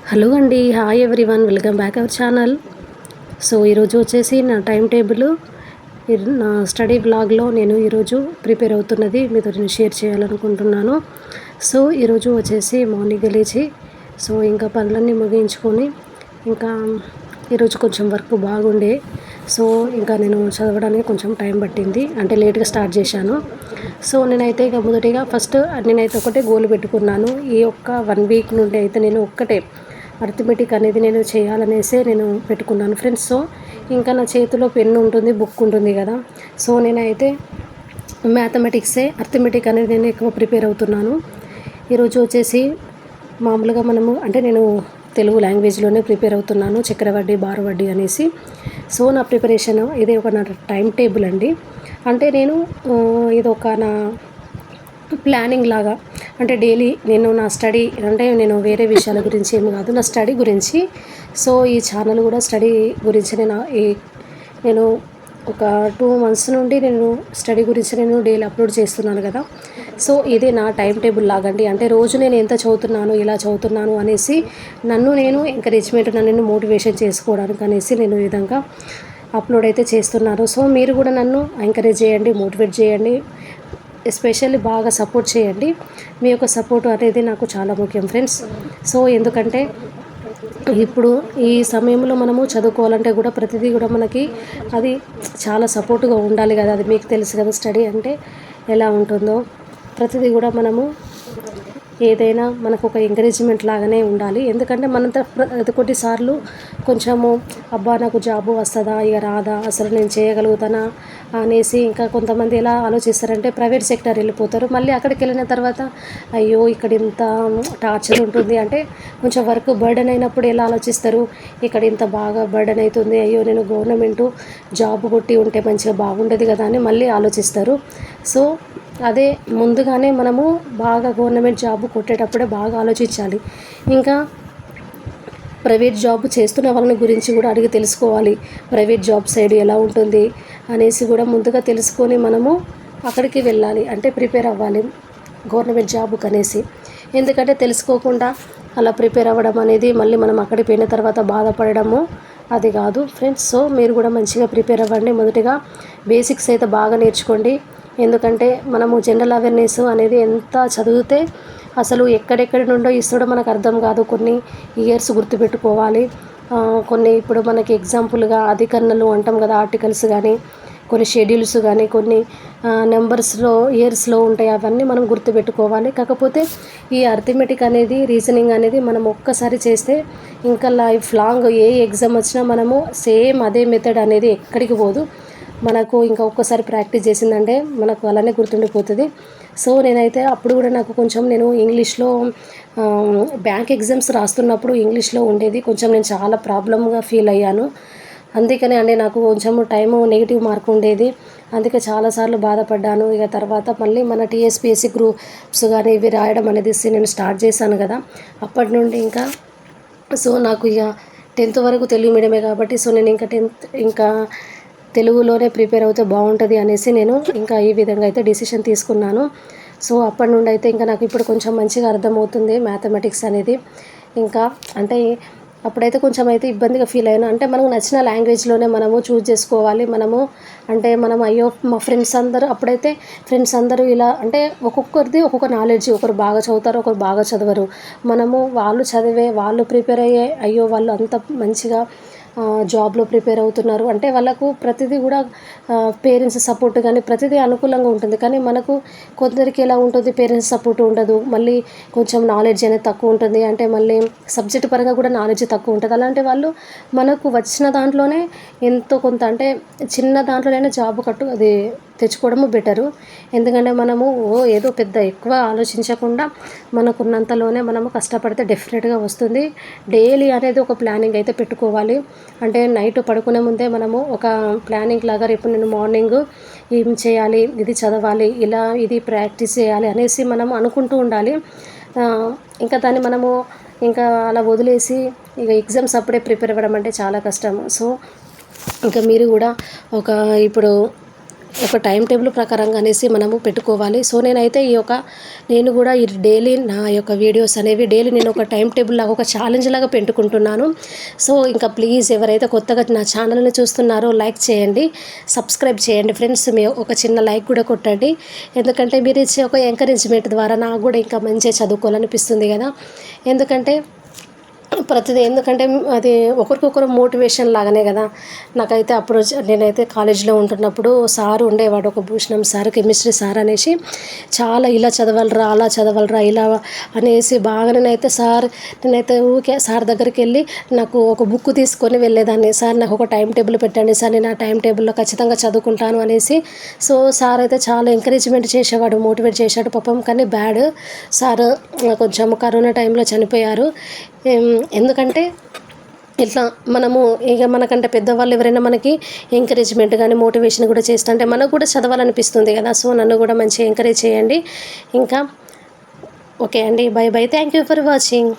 Hello అండి, hi everyone, welcome back our channel. So ఈరోజు వచ్చేసి నా టైం టేబుల్, నా స్టడీ బ్లాగ్లో నేను ఈరోజు ప్రిపేర్ అవుతున్నది మీతో నేను షేర్ చేయాలనుకుంటున్నాను. సో ఈరోజు వచ్చేసి మార్నింగ్ లేచి ఇంకా పనులన్నీ ముగించుకొని ఇంకా ఈరోజు కొంచెం వర్క్ బాగుండే. సో ఇంకా నేను చదవడానికి కొంచెం టైం పట్టింది, అంటే లేట్గా స్టార్ట్ చేశాను. సో నేనైతే ఇక మొదటిగా ఫస్ట్ నేనైతే ఒకటే గోల్ పెట్టుకున్నాను. ఈ ఒక్క 1 వీక్ నుండి అయితే నేను ఒక్కటే అర్థమెటిక్ అనేది నేను చేయాలనేసే నేను పెట్టుకున్నాను ఫ్రెండ్స్. సో ఇంకా నా చేతిలో పెన్ను ఉంటుంది, బుక్ ఉంటుంది కదా. సో నేనైతే మ్యాథమెటిక్సే, అర్థమెటిక్ అనేది నేను ఎక్కువ ప్రిపేర్ అవుతున్నాను. ఈరోజు వచ్చేసి మామూలుగా అంటే నేను తెలుగు లాంగ్వేజ్లోనే ప్రిపేర్ అవుతున్నాను, చక్రవడ్డీ బారవడ్డీ అనేసి. సో నా ప్రిపరేషన్ ఇదే ఒక నా టైం టేబుల్ అండి. అంటే నేను ఇదొక నా ప్లానింగ్ లాగా, అంటే డైలీ నేను నా స్టడీ, అంటే నేను వేరే విషయాల గురించి ఏమి కాదు, నా స్టడీ గురించి. సో ఈ ఛానల్ కూడా స్టడీ గురించి నేను ఒక 2 months నుండి నేను స్టడీ గురించి నేను డైలీ అప్లోడ్ చేస్తున్నాను కదా. సో ఇది నా టైం టేబుల్ లాగండి. అంటే రోజు నేను ఎంత చదువుతున్నాను, ఇలా చదువుతున్నాను అనేసి నన్ను నేను ఎంకరేజ్మెంట్, నన్ను మోటివేషన్ చేసుకోవడానికి అనేసి నేను ఈ విధంగా అప్లోడ్ అయితే చేస్తున్నాను. సో మీరు కూడా నన్ను ఎంకరేజ్ చేయండి, మోటివేట్ చేయండి, ఎస్పెషల్లీ బాగా సపోర్ట్ చేయండి. మీ యొక్క సపోర్ట్ అనేది నాకు చాలా ముఖ్యం ఫ్రెండ్స్. సో ఎందుకంటే ఇప్పుడు ఈ సమయంలో మనము చదువుకోవాలంటే కూడా ప్రతిదీ కూడా మనకి అది చాలా సపోర్ట్గా ఉండాలి కదా. అది మీకు తెలుసు కదా, స్టడీ అంటే ఎలా ఉంటుందో. ప్రతిదీ కూడా మనము ఏదైనా మనకు ఒక ఎంకరేజ్మెంట్ లాగానే ఉండాలి. ఎందుకంటే కొన్నిసార్లు కొంచెము అబ్బా నాకు జాబు వస్తుందా, ఇక రాదా, అసలు నేను చేయగలుగుతానా అనేసి ఇంకా కొంతమంది ఎలా ఆలోచిస్తారంటే ప్రైవేట్ సెక్టర్ వెళ్ళిపోతారు. మళ్ళీ అక్కడికి వెళ్ళిన తర్వాత అయ్యో ఇక్కడ ఇంత టార్చర్ ఉంటుంది, అంటే కొంచెం వర్క్ బర్డెన్ అయినప్పుడు ఎలా ఆలోచిస్తారు, ఇక్కడ ఇంత బాగా బర్డెన్ అవుతుంది, అయ్యో నేను గవర్నమెంట్ జాబ్ కొట్టి ఉంటే మంచిగా బాగుండేది కదా అని మళ్ళీ ఆలోచిస్తారు. సో అదే ముందుగానే మనము బాగా గవర్నమెంట్ జాబ్ కొట్టేటప్పుడే బాగా ఆలోచించాలి. ఇంకా ప్రైవేట్ జాబ్ చేస్తున్న వాళ్ళని గురించి కూడా అడిగి తెలుసుకోవాలి, ప్రైవేట్ జాబ్ సైడ్ ఎలా ఉంటుంది అనేసి కూడా ముందుగా తెలుసుకొని మనము అక్కడికి వెళ్ళాలి, అంటే ప్రిపేర్ అవ్వాలి గవర్నమెంట్ జాబ్కి అనేసి. ఎందుకంటే తెలుసుకోకుండా అలా ప్రిపేర్ అవ్వడం అనేది మళ్ళీ మనం అక్కడికి పోయిన తర్వాత బాధపడము అది కాదు ఫ్రెండ్స్. సో మీరు కూడా మంచిగా ప్రిపేర్ అవ్వండి. మొదటిగా బేసిక్స్ అయితే బాగా నేర్చుకోండి. ఎందుకంటే మనము జనరల్ అవేర్నెస్ అనేది ఎంత చదివితే అసలు ఎక్కడెక్కడి నుండో ఇస్తాడో మనకు అర్థం కాదు. కొన్ని ఇయర్స్ గుర్తుపెట్టుకోవాలి. కొన్ని ఇప్పుడు మనకి ఎగ్జాంపుల్గా అధికరణలు అంటాం కదా, ఆర్టికల్స్ కానీ, కొన్ని షెడ్యూల్స్ కానీ, కొన్ని నెంబర్స్లో ఇయర్స్లో ఉంటాయి, అవన్నీ మనం గుర్తుపెట్టుకోవాలి. కాకపోతే ఈ అర్థమెటిక్ అనేది, రీజనింగ్ అనేది మనం ఒక్కసారి చేస్తే ఇంకా లైఫ్ లాంగ్ ఏ ఎగ్జామ్ వచ్చినా మనము సేమ్ అదే మెథడ్ అనేది ఎక్కడికి పోదు. మనకు ఇంకా ఒక్కసారి ప్రాక్టీస్ చేసిందంటే మనకు అలానే గుర్తుండిపోతుంది. సో నేనైతే అప్పుడు కూడా నాకు కొంచెం నేను ఇంగ్లీష్లో బ్యాంక్ ఎగ్జామ్స్ రాస్తున్నప్పుడు ఇంగ్లీష్లో ఉండేది కొంచెం, నేను చాలా ప్రాబ్లమ్గా ఫీల్ అయ్యాను. అందుకనే అంటే నాకు కొంచెం టైము నెగిటివ్ మార్క్ ఉండేది, అందుకే చాలాసార్లు బాధపడ్డాను. ఇక తర్వాత మళ్ళీ మన టీఎస్పీఎస్సీ గ్రూప్స్ కానీ ఇవి రాయడం అనేది నేను స్టార్ట్ చేశాను కదా, అప్పటి నుండి ఇంకా సో నాకు ఇక 10th వరకు తెలుగు మీడియమే కాబట్టి సో నేను ఇంకా తెలుగులోనే ప్రిపేర్ అవుతే బాగుంటుంది అనేసి నేను ఇంకా ఈ విధంగా అయితే డిసిషన్ తీసుకున్నాను. సో అప్పటి నుండి అయితే ఇంకా నాకు ఇప్పుడు కొంచెం మంచిగా అర్థమవుతుంది మ్యాథమెటిక్స్ అనేది. ఇంకా అంటే అప్పుడైతే కొంచెం అయితే ఇబ్బందిగా ఫీల్ అయ్యాను. అంటే మనకు నచ్చిన లాంగ్వేజ్లోనే మనము చూజ్ చేసుకోవాలి. అంటే మనం అయ్యో మా ఫ్రెండ్స్ అందరూ ఇలా అంటే ఒక్కొక్కరిది ఒక్కొక్క నాలెడ్జ్, ఒకరు బాగా చదువుతారు, ఒకరు బాగా చదవరు. వాళ్ళు ప్రిపేర్ అయ్యే అయ్యో వాళ్ళు అంత మంచిగా జాబ్లో ప్రిపేర్ అవుతున్నారు అంటే వాళ్ళకు ప్రతిదీ కూడా పేరెంట్స్ సపోర్ట్ కానీ ప్రతిదీ అనుకూలంగా ఉంటుంది. కానీ మనకు కొందరికి ఎలా ఉంటుంది, పేరెంట్స్ సపోర్ట్ ఉండదు, మళ్ళీ కొంచెం నాలెడ్జ్ అనేది తక్కువ ఉంటుంది, అంటే మళ్ళీ సబ్జెక్ట్ పరంగా కూడా నాలెడ్జ్ తక్కువ ఉంటుంది. అలాంటి వాళ్ళు మనకు వచ్చిన దాంట్లోనే ఎంతో కొంత, అంటే చిన్న దాంట్లోనైనా జాబ్ అది తెచ్చుకోవడము బెటరు. ఎందుకంటే మనము ఏదో పెద్ద ఎక్కువ ఆలోచించకుండా మనకున్నంతలోనే మనము కష్టపడితే డెఫినెట్గా వస్తుంది. డైలీ అనేది ఒక ప్లానింగ్ అయితే పెట్టుకోవాలి. అంటే నైట్ పడుకునే ముందే మనము ఒక ప్లానింగ్ లాగా రేపు నేను మార్నింగ్ ఏం చేయాలి, ఇది చదవాలి, ఇలా ఇది ప్రాక్టీస్ చేయాలి అనేసి మనం అనుకుంటూ ఉండాలి. ఇంకా దాన్ని మనము ఇంకా అలా వదిలేసి ఇక ఎగ్జామ్స్ అప్పుడే ప్రిపేర్ అవ్వడం అంటే చాలా కష్టం. సో ఇంకా మీరు కూడా ఇప్పుడు ఒక టైం టేబుల్ ప్రకారంగా అనేసి మనము పెట్టుకోవాలి. సో నేను కూడా ఈ డైలీ నా యొక్క వీడియోస్ అనేవి డైలీ నేను ఒక టైం టేబుల్ లాగా ఒక ఛాలెంజ్ లాగా పెట్టుకుంటున్నాను. సో ఇంకా ప్లీజ్ ఎవరైతే కొత్తగా నా ఛానల్ని చూస్తున్నారో లైక్ చేయండి, సబ్స్క్రైబ్ చేయండి ఫ్రెండ్స్. మీ ఒక చిన్న లైక్ కూడా కొట్టండి. ఎందుకంటే మీరు ఇచ్చే ఒక ఎంకరేజ్మెంట్ ద్వారా నాకు కూడా ఇంకా మంచిగా చదువుకోవాలనిపిస్తుంది కదా. ఎందుకంటే అది ఒకరికొకరు మోటివేషన్ లాగానే కదా. నాకైతే అప్పుడు నేనైతే కాలేజీలో ఉంటున్నప్పుడు సార్ ఉండేవాడు, ఒక భూషణం సార్, కెమిస్ట్రీ సార్ అనేసి, చాలా ఇలా చదవాలరా అలా చదవాలరా ఇలా అనేసి బాగా నేనైతే ఊరికే సార్ దగ్గరికి వెళ్ళి నాకు ఒక బుక్ తీసుకొని వెళ్ళేదాన్ని. సార్ నాకు ఒక టైం టేబుల్ పెట్టండి సార్, నేను ఆ టైం టేబుల్లో ఖచ్చితంగా చదువుకుంటాను అనేసి. సో సార్ అయితే చాలా ఎంకరేజ్మెంట్ చేసేవాడు, మోటివేట్ చేశాడు పాపం. కానీ బ్యాడ్ సార్ కొంచెం కరోనా టైంలో చనిపోయారు. ఎందుకంటే ఇట్లా మనము ఇక మనకంటే పెద్దవాళ్ళు ఎవరైనా మనకి ఎంకరేజ్మెంట్ కానీ మోటివేషన్ కూడా చేస్తుంటే మనకు కూడా చదవాలనిపిస్తుంది కదా. సో నన్ను కూడా మంచిగా ఎంకరేజ్ చేయండి. ఇంకా ఓకే అండి, by by, thank you for watching.